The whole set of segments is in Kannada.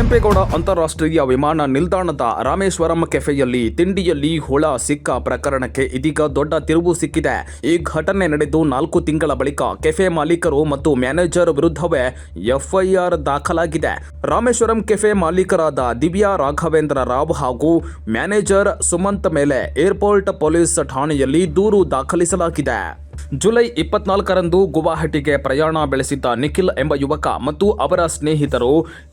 ಕೆಂಪೇಗೌಡ ಅಂತಾರಾಷ್ಟ್ರೀಯ ವಿಮಾನ ನಿಲ್ದಾಣದ ರಾಮೇಶ್ವರಂ ಕೆಫೆಯಲ್ಲಿ ತಿಂಡಿಯಲ್ಲಿ ಹುಳ ಸಿಕ್ಕ ಪ್ರಕರಣಕ್ಕೆ ಇದೀಗ ದೊಡ್ಡ ತಿರುವು ಸಿಕ್ಕಿದೆ. ಈ ಘಟನೆ ನಡೆದು 4 ತಿಂಗಳ ಬಳಿಕ ಕೆಫೆ ಮಾಲೀಕರು ಮತ್ತು ಮ್ಯಾನೇಜರ್ ವಿರುದ್ಧವೇ ಎಫ್ಐಆರ್ ದಾಖಲಾಗಿದೆ. ರಾಮೇಶ್ವರಂ ಕೆಫೆ ಮಾಲೀಕರಾದ ದಿವ್ಯಾ ರಾಘವೇಂದ್ರ ರಾವ್ ಹಾಗೂ ಮ್ಯಾನೇಜರ್ ಸುಮಂತ್ ಮೇಲೆ ಏರ್ಪೋರ್ಟ್ ಪೊಲೀಸ್ ಠಾಣೆಯಲ್ಲಿ ದೂರು ದಾಖಲಿಸಲಾಗಿದೆ. ಜುಲೈ 24ರಂದು ಗುವಾಹಟಿಗೆ ಪ್ರಯಾಣ ಬೆಳೆಸಿದ್ದ ನಿಖಿಲ್ ಎಂಬ ಯುವಕ ಮತ್ತು ಅವರ ಸ್ನೇಹಿತರು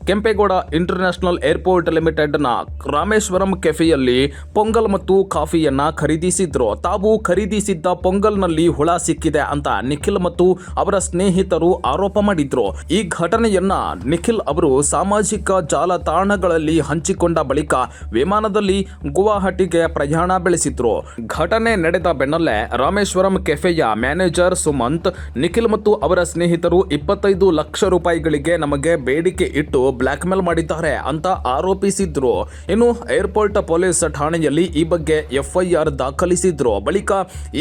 ಕೆಂಪೇಗೌಡ ಇಂಟರ್ನ್ಯಾಷನಲ್ ಏರ್ಪೋರ್ಟ್ ಲಿಮಿಟೆಡ್ನ ರಾಮೇಶ್ವರಂ ಕೆಫೆಯಲ್ಲಿ ಪೊಂಗಲ್ ಮತ್ತು ಕಾಫಿಯನ್ನ ಖರೀದಿಸಿದ್ರು. ತಾವು ಖರೀದಿಸಿದ್ದ ಪೊಂಗಲ್ನಲ್ಲಿ ಹುಳ ಸಿಕ್ಕಿದೆ ಅಂತ ನಿಖಿಲ್ ಮತ್ತು ಅವರ ಸ್ನೇಹಿತರು ಆರೋಪ ಮಾಡಿದ್ರು. ಈ ಘಟನೆಯನ್ನ ನಿಖಿಲ್ ಅವರು ಸಾಮಾಜಿಕ ಜಾಲತಾಣಗಳಲ್ಲಿ ಹಂಚಿಕೊಂಡ ಬಳಿಕ ವಿಮಾನದಲ್ಲಿ ಗುವಾಹಟಿಗೆ ಪ್ರಯಾಣ ಬೆಳೆಸಿದ್ರು. ಘಟನೆ ನಡೆದ ಬೆನ್ನಲ್ಲೇ ರಾಮೇಶ್ವರಂ ಕೆಫೆಯ ಮ್ಯಾನೇಜರ್ ಸುಮಂತ್ ನಿಖಿಲ್ ಮತ್ತು ಅವರ ಸ್ನೇಹಿತರು 25 ಲಕ್ಷ ರೂಪಾಯಿಗಳಿಗೆ ನಮಗೆ ಬೇಡಿಕೆ ಇಟ್ಟು ಬ್ಲಾಕ್ ಮೇಲ್ ಮಾಡಿದ್ದಾರೆ ಅಂತ ಆರೋಪಿಸಿದ್ರು. ಇನ್ನು ಏರ್ಪೋರ್ಟ್ ಪೊಲೀಸ್ ಠಾಣೆಯಲ್ಲಿ ಈ ಬಗ್ಗೆ ಎಫ್ಐಆರ್ ದಾಖಲಿಸಿದ್ರು. ಬಳಿಕ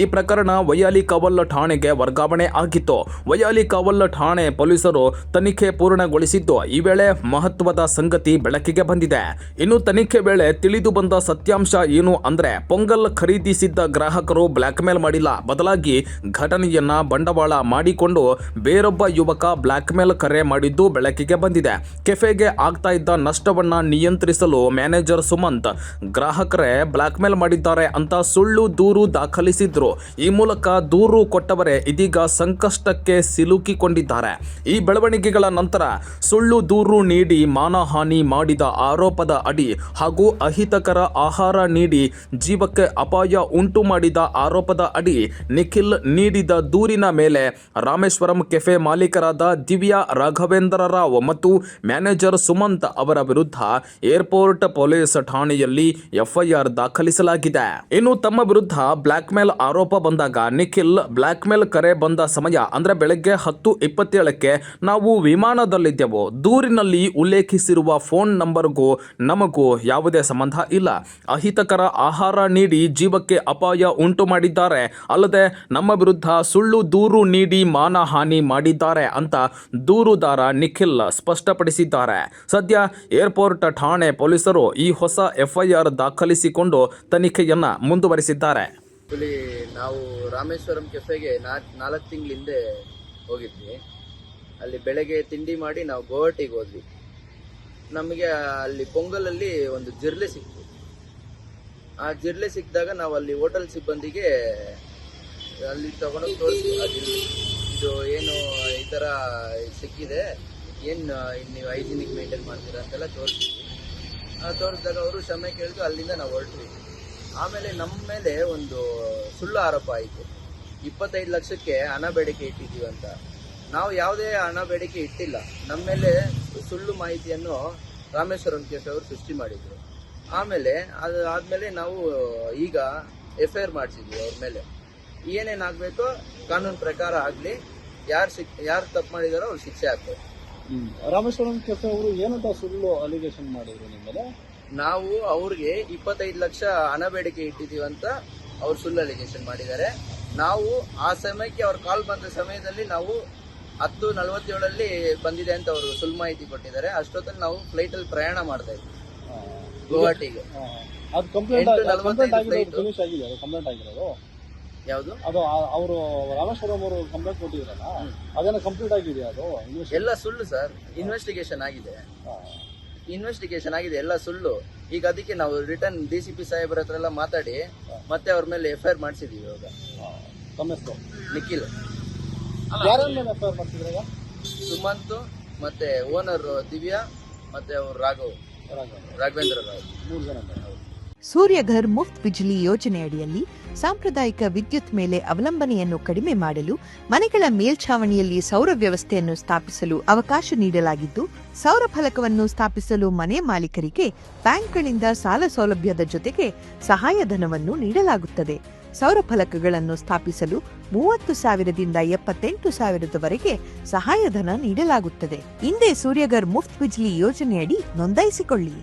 ಈ ಪ್ರಕರಣ ವೈಯಾಲಿ ಕಾವಲ್ ಠಾಣೆಗೆ ವರ್ಗಾವಣೆ ಆಗಿತ್ತು. ವೈಯಾಲಿ ಕಾವಲ್ ಠಾಣೆ ಪೊಲೀಸರು ತನಿಖೆ ಪೂರ್ಣಗೊಳಿಸಿದ್ದು, ಈ ವೇಳೆ ಮಹತ್ವದ ಸಂಗತಿ ಬೆಳಕಿಗೆ ಬಂದಿದೆ. ಇನ್ನು ತನಿಖೆ ವೇಳೆ ತಿಳಿದು ಬಂದ ಸತ್ಯಾಂಶ ಏನು ಅಂದ್ರೆ, ಪೊಂಗಲ್ ಖರೀದಿಸಿದ್ದ ಗ್ರಾಹಕರು ಬ್ಲಾಕ್ ಮೇಲ್ ಮಾಡಿಲ್ಲ, ಬದಲಾಗಿ ಘಟನೆಯನ್ನ ಬಂಡವಾಳ ಮಾಡಿಕೊಂಡು ಬೇರೊಬ್ಬ ಯುವಕ ಬ್ಲಾಕ್ ಮೇಲ್ ಕರೆ ಮಾಡಿದ್ದು ಬೆಳಕಿಗೆ ಬಂದಿದೆ. ಕೆಫೆಗೆ ಆಗ್ತಾ ಇದ್ದ ನಷ್ಟವನ್ನ ನಿಯಂತ್ರಿಸಲು ಮ್ಯಾನೇಜರ್ ಸುಮಂತ್ ಗ್ರಾಹಕರೇ ಬ್ಲಾಕ್ ಮೇಲ್ ಮಾಡಿದ್ದಾರೆ ಅಂತ ಸುಳ್ಳು ದೂರು ದಾಖಲಿಸಿದ್ರು. ಈ ಮೂಲಕ ದೂರು ಕೊಟ್ಟವರೇ ಇದೀಗ ಸಂಕಷ್ಟಕ್ಕೆ ಸಿಲುಕಿಕೊಂಡಿದ್ದಾರೆ. ಈ ಬೆಳವಣಿಗೆಗಳ ನಂತರ ಸುಳ್ಳು ದೂರು ನೀಡಿ ಮಾನಹಾನಿ ಮಾಡಿದ ಆರೋಪದ ಅಡಿ ಹಾಗೂ ಅಹಿತಕರ ಆಹಾರ ನೀಡಿ ಜೀವಕ್ಕೆ ಅಪಾಯ ಉಂಟು ಮಾಡಿದ ಆರೋಪದ ಅಡಿ ನಿಖಿಲ್ ನೀಡಿದ ದೂರಿನ ಮೇಲೆ ರಾಮೇಶ್ವರಂ ಕೆಫೆ ಮಾಲೀಕರಾದ ದಿವ್ಯಾ ರಾಘವೇಂದ್ರ ರಾವ್ ಮತ್ತು ಮ್ಯಾನೇಜರ್ ಸುಮಂತ್ ಅವರ ವಿರುದ್ಧ ಏರ್ಪೋರ್ಟ್ ಪೊಲೀಸ್ ಠಾಣೆಯಲ್ಲಿ ಎಫ್ಐಆರ್ ದಾಖಲಿಸಲಾಗಿದೆ. ಇನ್ನು ತಮ್ಮ ವಿರುದ್ಧ ಬ್ಲಾಕ್ ಮೇಲ್ ಆರೋಪ ಬಂದಾಗ ನಿಖಿಲ್ ಬ್ಲಾಕ್ ಮೇಲ್ ಕರೆ ಬಂದ ಸಮಯ ಅಂದ್ರೆ ಬೆಳಗ್ಗೆ 10:27ಕ್ಕೆ ನಾವು ವಿಮಾನದಲ್ಲಿದ್ದೆವು. ದೂರಿನಲ್ಲಿ ಉಲ್ಲೇಖಿಸಿರುವ ಫೋನ್ ನಂಬರ್ಗೂ ನಮಗೂ ಯಾವುದೇ ಸಂಬಂಧ ಇಲ್ಲ. ಅಹಿತಕರ ಆಹಾರ ನೀಡಿ ಜೀವಕ್ಕೆ ಅಪಾಯ ಉಂಟು ಮಾಡಿದ್ದಾರೆ, ಅಲ್ಲದೆ ನಮ್ಮ ವಿರುದ್ಧ ಸುಳ್ಳು ದೂರು ನೀಡಿ ಮಾನಹಾನಿ ಮಾಡಿದ್ದಾರೆ ಅಂತ ದೂರುದಾರ ನಿಖಿಲ್ ಸ್ಪಷ್ಟಪಡಿಸಿದ್ದಾರೆ. ಸದ್ಯ ಏರ್ಪೋರ್ಟ್ ಠಾಣೆ ಪೊಲೀಸರು ಈ ಹೊಸ ಎಫ್ಐಆರ್ ದಾಖಲಿಸಿಕೊಂಡು ತನಿಖೆಯನ್ನ ಮುಂದುವರಿಸಿದ್ದಾರೆ. ನಾವು ರಾಮೇಶ್ವರಂ ಕೆಫೆಗೆ 4 ತಿಂಗಳ ಹಿಂದೆ ಹೋಗಿದ್ವಿ. ಅಲ್ಲಿ ಬೆಳಗ್ಗೆ ತಿಂಡಿ ಮಾಡಿ ನಾವು ಗುವಾಹಟಿಗೆ ಹೋದ್ವಿ. ನಮಗೆ ಅಲ್ಲಿ ಪೊಂಗಲಲ್ಲಿ ಒಂದು ಜಿರ್ಲೆ ಸಿಕ್ತು. ಆ ಜಿರ್ಲೆ ಸಿಕ್ಕಿದಾಗ ನಾವು ಅಲ್ಲಿ ಹೋಟೆಲ್ ಸಿಬ್ಬಂದಿಗೆ ಅಲ್ಲಿ ತಗೊಂಡೋಗಿ ತೋರಿಸಿ, ಇದು ಏನು ಈ ಥರ ಸಿಕ್ಕಿದೆ, ಏನು ನೀವು ಹೈಜಿನಿಕ್ ಮೇಂಟೈನ್ ಮಾಡ್ತೀರಾ ಅಂತೆಲ್ಲ ತೋರಿಸಿದಾಗ ಅವರು ಕ್ಷಮೆ ಕೇಳಿದ್ರು. ಅಲ್ಲಿಂದ ನಾವು ಹೊರಟ್ವಿ. ಆಮೇಲೆ ನಮ್ಮ ಮೇಲೆ ಒಂದು ಸುಳ್ಳು ಆರೋಪ ಆಯಿತು. 25 ಲಕ್ಷಕ್ಕೆ ಹಣ ಬೇಡಿಕೆ ಇಟ್ಟಿದ್ದೀವಿ ಅಂತ. ನಾವು ಯಾವುದೇ ಹಣ ಬೇಡಿಕೆ ಇಟ್ಟಿಲ್ಲ. ನಮ್ಮ ಮೇಲೆ ಸುಳ್ಳು ಮಾಹಿತಿಯನ್ನು ರಾಮೇಶ್ವರಂ ಕೆಫೆ ಅವರು ಸೃಷ್ಟಿ ಮಾಡಿದ್ರು. ಆಮೇಲೆ ಅದು ಆದಮೇಲೆ ನಾವು ಈಗ ಎಫ್ಐಆರ್ ಮಾಡಿಸಿದ್ವಿ. ಅವ್ರ ಮೇಲೆ ಏನೇನಾಗಬೇಕೋ ಕಾನೂನು ಪ್ರಕಾರ ಆಗಲಿ, ಯಾರು ತಪ್ಪು ಮಾಡಿದಾರೋ ಅವ್ರು ಶಿಕ್ಷೆ ಆಗ್ಬೇಕು. ರಾಮೇಶ್ವರಂ ಕೆಫೆ ಅವರು ಏನಂತ ಸುಳ್ಳು ಅಲಿಗೇಷನ್ ಮಾಡಿದ್ರು ನಿಮ್ಮ ಮೇಲೆ? ನಾವು ಅವ್ರಿಗೆ 25 ಲಕ್ಷ ಹಣ ಬೇಡಿಕೆ ಇಟ್ಟಿದ್ದೀವಿ ಅಂತ ಅವ್ರು ಸುಳ್ಳು ಅಲಿಗೇಷನ್ ಮಾಡಿದ್ದಾರೆ. ನಾವು ಆ ಸಮಯಕ್ಕೆ ಅವ್ರ ಕಾಲ್ ಬಂದ ಸಮಯದಲ್ಲಿ ನಾವು 10:47 ಬಂದಿದೆ ಅಂತ ಅವರು ಸುಳ್ಳು ಮಾಹಿತಿ ಕೊಟ್ಟಿದ್ದಾರೆ. ಅಷ್ಟೊತ್ತಲ್ಲಿ ನಾವು ಫ್ಲೈಟಲ್ಲಿ ಪ್ರಯಾಣ ಮಾಡ್ತಾ ಇದ್ವಿ ಗುವಾಹಟಿಗೆ. ಯಾವುದು ಅದು ಅವರು ರಾಮೇಶ್ವರಂ ಅವರು ಕಂಪ್ಲೇಂಟ್ ಕೊಟ್ಟಿದ್ರಲ್ಲ, ಅದೇನೋ ಕಂಪ್ಲೀಟ್ ಆಗಿದೆಯಾ? ಅದು ಎಲ್ಲ ಸುಳ್ಳು ಸರ್. ಇನ್ವೆಸ್ಟಿಗೇಷನ್ ಆಗಿದೆ, ಎಲ್ಲ ಸುಳ್ಳು. ಈಗ ಅದಕ್ಕೆ ನಾವು ರಿಟರ್ನ್ DCP ಸಾಹೇಬ್ರ ಹತ್ರ ಎಲ್ಲ ಮಾತಾಡಿ ಮತ್ತೆ ಅವ್ರ ಮೇಲೆ ಎಫ್ಐಆರ್ ಮಾಡಿಸಿದೀವಿ. ಇವಾಗ ನಿಖಿಲ್, ಸುಮಂತ್ ಮತ್ತೆ ಓನರ್ ದಿವ್ಯಾ ಮತ್ತೆ ಅವ್ರು ರಾಘವೇಂದ್ರ ರಾವ್ 3 ಜನ. ಸೂರ್ಯಘರ್ ಮುಫ್ತ್ ಬಿಜ್ಲಿ ಯೋಜನೆಯಡಿಯಲ್ಲಿ ಸಾಂಪ್ರದಾಯಿಕ ವಿದ್ಯುತ್ ಮೇಲೆ ಅವಲಂಬನೆಯನ್ನು ಕಡಿಮೆ ಮಾಡಲು ಮನೆಗಳ ಮೇಲ್ಛಾವಣಿಯಲ್ಲಿ ಸೌರ ವ್ಯವಸ್ಥೆಯನ್ನು ಸ್ಥಾಪಿಸಲು ಅವಕಾಶ ನೀಡಲಾಗಿದ್ದು, ಸೌರ ಫಲಕವನ್ನು ಸ್ಥಾಪಿಸಲು ಮನೆ ಮಾಲೀಕರಿಗೆ ಬ್ಯಾಂಕ್ಗಳಿಂದ ಸಾಲ ಸೌಲಭ್ಯದ ಜೊತೆಗೆ ಸಹಾಯಧನವನ್ನು ನೀಡಲಾಗುತ್ತದೆ. ಸೌರ ಫಲಕಗಳನ್ನು ಸ್ಥಾಪಿಸಲು 30,000ದಿಂದ 78,000ದವರೆಗೆ ಸಹಾಯಧನ ನೀಡಲಾಗುತ್ತದೆ. ಹಿಂದೆ ಸೂರ್ಯಘರ್ ಮುಫ್ತ್ ಬಿಜ್ಲಿ ಯೋಜನೆಯಡಿ ನೋಂದಾಯಿಸಿಕೊಳ್ಳಿ.